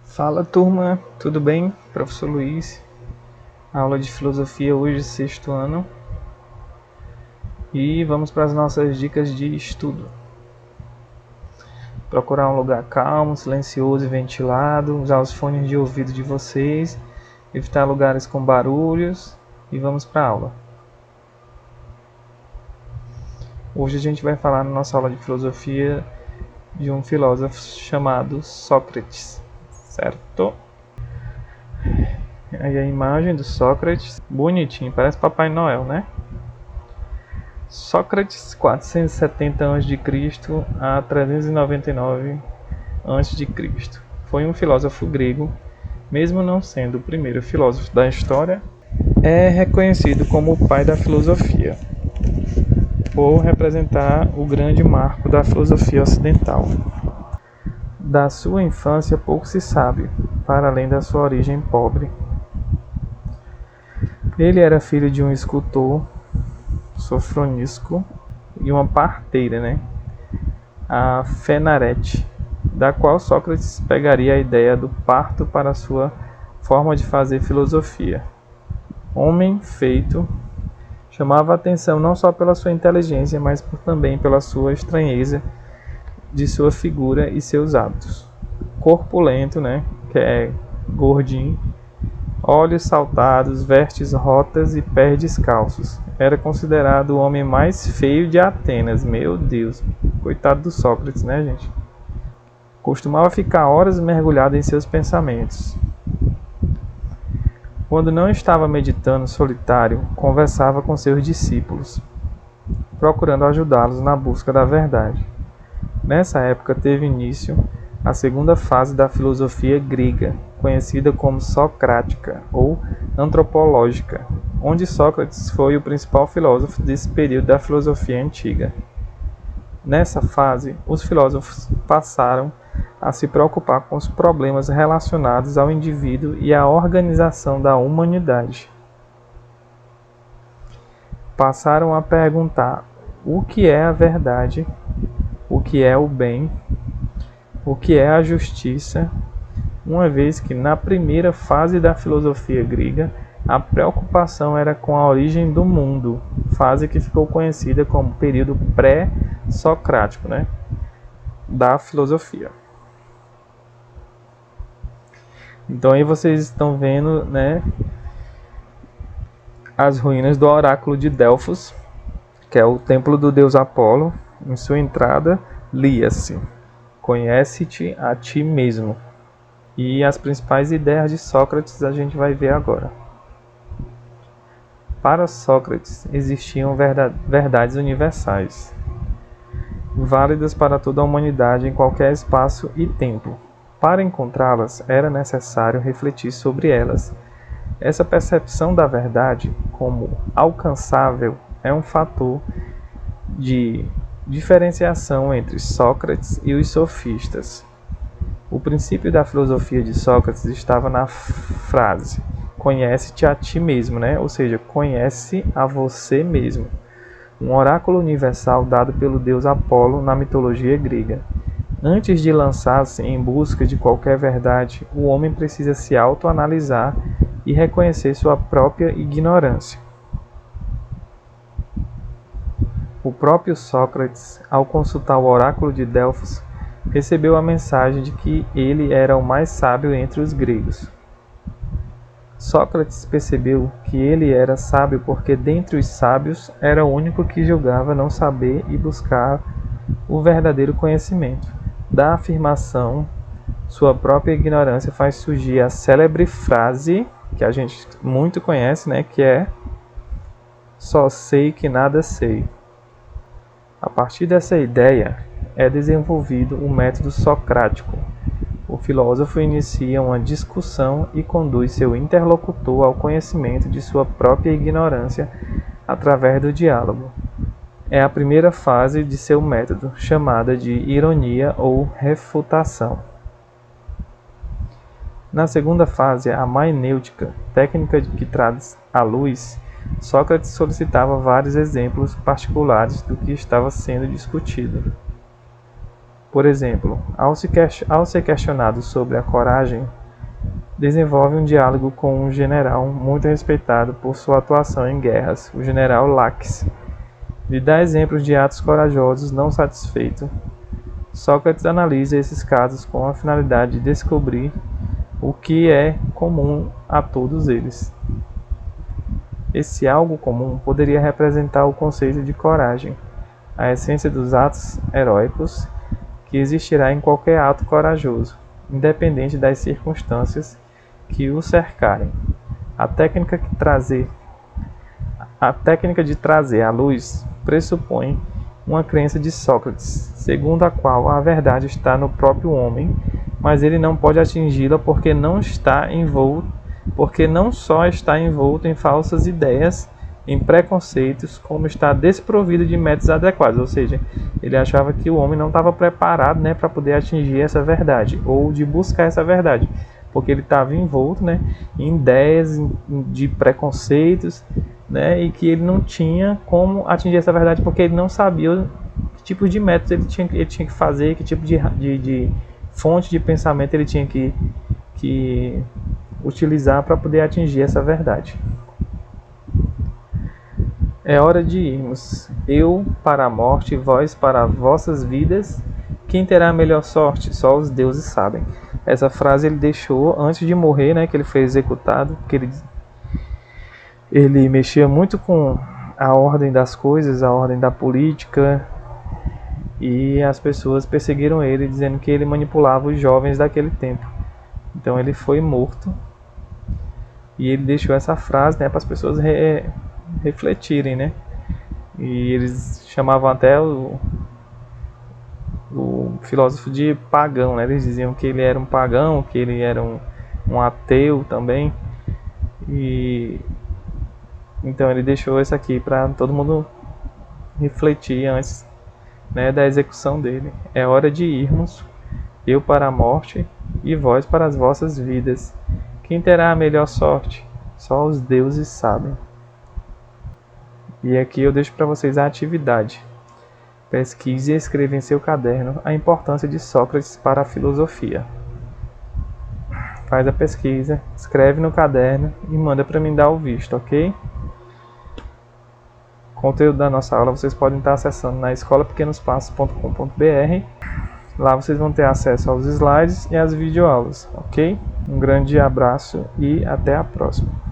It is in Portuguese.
Fala turma, tudo bem? Professor Luiz, aula de filosofia hoje, sexto ano, e vamos para as nossas dicas de estudo. Procurar um lugar calmo, silencioso e ventilado, usar os fones de ouvido de vocês, evitar lugares com barulhos e vamos para a aula. Hoje a gente vai falar na nossa aula de filosofia de um filósofo chamado Sócrates, certo? Aí a imagem do Sócrates, bonitinho, parece Papai Noel, né? Sócrates, 470 a.C. a 399 a.C. Foi um filósofo grego, mesmo não sendo o primeiro filósofo da história, é reconhecido como o pai da filosofia, por representar o grande marco da filosofia ocidental. Da sua infância pouco se sabe, para além da sua origem pobre. Ele era filho de um escultor, Sofronisco, e uma parteira, a Fenarete, da qual Sócrates pegaria a ideia do parto para sua forma de fazer filosofia. Homem feito, chamava a atenção não só pela sua inteligência, mas também pela sua estranheza de sua figura e seus hábitos. Corpulento, que é gordinho, olhos saltados, vestes rotas e pés descalços. Era considerado o homem mais feio de Atenas. Meu Deus, coitado do Sócrates, gente? Costumava ficar horas mergulhado em seus pensamentos. Quando não estava meditando solitário, conversava com seus discípulos, procurando ajudá-los na busca da verdade. Nessa época teve início a segunda fase da filosofia grega, conhecida como socrática ou antropológica, onde Sócrates foi o principal filósofo desse período da filosofia antiga. Nessa fase, os filósofos passaram a se preocupar com os problemas relacionados ao indivíduo e à organização da humanidade. Passaram a perguntar o que é a verdade, o que é o bem, o que é a justiça, uma vez que na primeira fase da filosofia grega a preocupação era com a origem do mundo, fase que ficou conhecida como período pré-socrático, da filosofia. Então aí vocês estão vendo, as ruínas do oráculo de Delfos, que é o templo do deus Apolo. Em sua entrada, lia-se: conhece-te a ti mesmo. E as principais ideias de Sócrates a gente vai ver agora. Para Sócrates existiam verdades universais, válidas para toda a humanidade em qualquer espaço e tempo. Para encontrá-las, era necessário refletir sobre elas. Essa percepção da verdade como alcançável é um fator de diferenciação entre Sócrates e os sofistas. O princípio da filosofia de Sócrates estava na frase: conhece-te a ti mesmo, ou seja, conhece a você mesmo. Um oráculo universal dado pelo deus Apolo na mitologia grega. Antes de lançar-se em busca de qualquer verdade, o homem precisa se autoanalisar e reconhecer sua própria ignorância. O próprio Sócrates, ao consultar o oráculo de Delfos, recebeu a mensagem de que ele era o mais sábio entre os gregos. Sócrates percebeu que ele era sábio porque dentre os sábios era o único que julgava não saber e buscar o verdadeiro conhecimento. Da afirmação, sua própria ignorância faz surgir a célebre frase, que a gente muito conhece, que é: só sei que nada sei. A partir dessa ideia, é desenvolvido o método socrático. O filósofo inicia uma discussão e conduz seu interlocutor ao conhecimento de sua própria ignorância através do diálogo. É a primeira fase de seu método, chamada de ironia ou refutação. Na segunda fase, a maenêutica, técnica que traz à luz, Sócrates solicitava vários exemplos particulares do que estava sendo discutido. Por exemplo, ao ser questionado sobre a coragem, desenvolve um diálogo com um general muito respeitado por sua atuação em guerras, o general Laques. Lhe dá exemplos de atos corajosos não satisfeitos. Sócrates analisa esses casos com a finalidade de descobrir o que é comum a todos eles. Esse algo comum poderia representar o conceito de coragem, a essência dos atos heróicos que existirá em qualquer ato corajoso, independente das circunstâncias que o cercarem. A técnica de trazer à luz pressupõe uma crença de Sócrates, segundo a qual a verdade está no próprio homem, mas ele não pode atingi-la porque não só está envolto em falsas ideias, em preconceitos, como está desprovido de métodos adequados. Ou seja, ele achava que o homem não estava preparado, para poder atingir essa verdade, ou de buscar essa verdade, porque ele estava envolto, em ideias de preconceitos, e que ele não tinha como atingir essa verdade, porque ele não sabia que tipo de métodos ele tinha que fazer, que tipo de fonte de pensamento ele tinha que utilizar para poder atingir essa verdade. É hora de irmos, eu para a morte, vós para vossas vidas. Quem terá a melhor sorte? Só os deuses sabem. Essa frase ele deixou antes de morrer, que ele foi executado, porque ele mexia muito com a ordem das coisas, a ordem da política, e as pessoas perseguiram ele, dizendo que ele manipulava os jovens daquele tempo. Então ele foi morto, e ele deixou essa frase, para as pessoas refletirem, E eles chamavam até o filósofo de pagão, Eles diziam que ele era um pagão, que ele era um ateu também. E então ele deixou isso aqui para todo mundo refletir antes, da execução dele. É hora de irmos, eu para a morte e vós para as vossas vidas. Quem terá a melhor sorte? Só os deuses sabem. E aqui eu deixo para vocês a atividade. Pesquise e escreva em seu caderno a importância de Sócrates para a filosofia. Faz a pesquisa, escreve no caderno e manda para mim dar o visto, ok? O conteúdo da nossa aula vocês podem estar acessando na escolapequenospassos.com.br. Lá vocês vão ter acesso aos slides e às videoaulas, ok? Um grande abraço e até a próxima.